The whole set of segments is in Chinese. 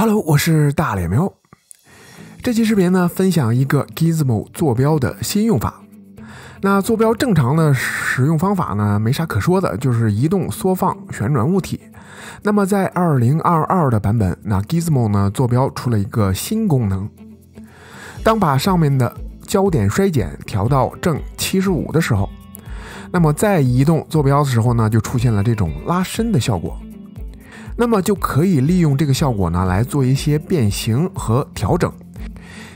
Hello， 我是大脸喵。这期视频呢，分享一个 Gizmo 坐标的新用法。那坐标正常的使用方法呢，没啥可说的，就是移动、缩放、旋转物体。那么在2022的版本，那 Gizmo 呢坐标出了一个新功能。当把上面的焦点衰减调到正75的时候，那么在移动坐标的时候呢，就出现了这种拉伸的效果。那么就可以利用这个效果呢，来做一些变形和调整，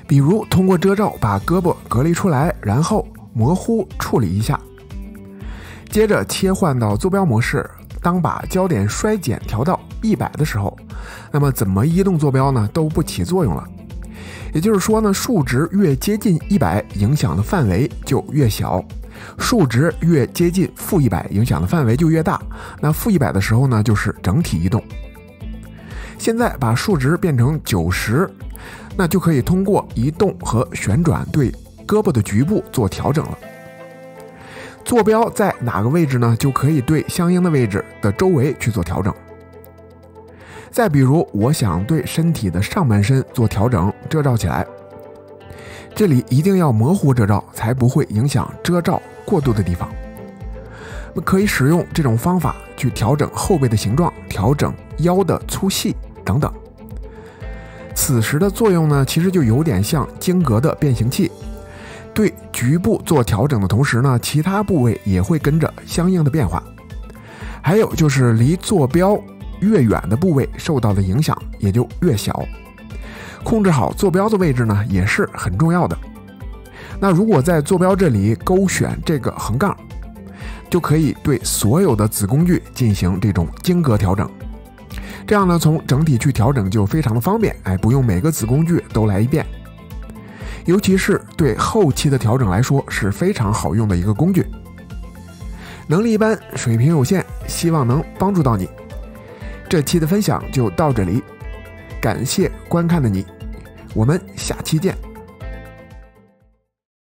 比如通过遮罩把胳膊隔离出来，然后模糊处理一下，接着切换到坐标模式。当把焦点衰减调到100的时候，那么怎么移动坐标呢都不起作用了。也就是说呢，数值越接近100，影响的范围就越小，数值越接近-100，影响的范围就越大。那-100的时候呢，就是整体移动。现在把数值变成90，那就可以通过移动和旋转对胳膊的局部做调整了。坐标在哪个位置呢，就可以对相应的位置的周围去做调整。再比如我想对身体的上半身做调整，遮罩起来，这里一定要模糊遮罩，才不会影响遮罩过度的地方。可以使用这种方法去调整后背的形状，调整腰的粗细等等。此时的作用呢，其实就有点像晶格的变形器，对局部做调整的同时呢，其他部位也会跟着相应的变化。还有就是离坐标越远的部位受到的影响也就越小。控制好坐标的位置呢，也是很重要的。那如果在坐标这里勾选这个横杠，就可以对所有的子工具进行这种晶格调整。这样呢，从整体去调整就非常的方便，不用每个子工具都来一遍。尤其是对后期的调整来说，是非常好用的一个工具。能力一般，水平有限，希望能帮助到你。这期的分享就到这里，感谢观看的你，我们下期见。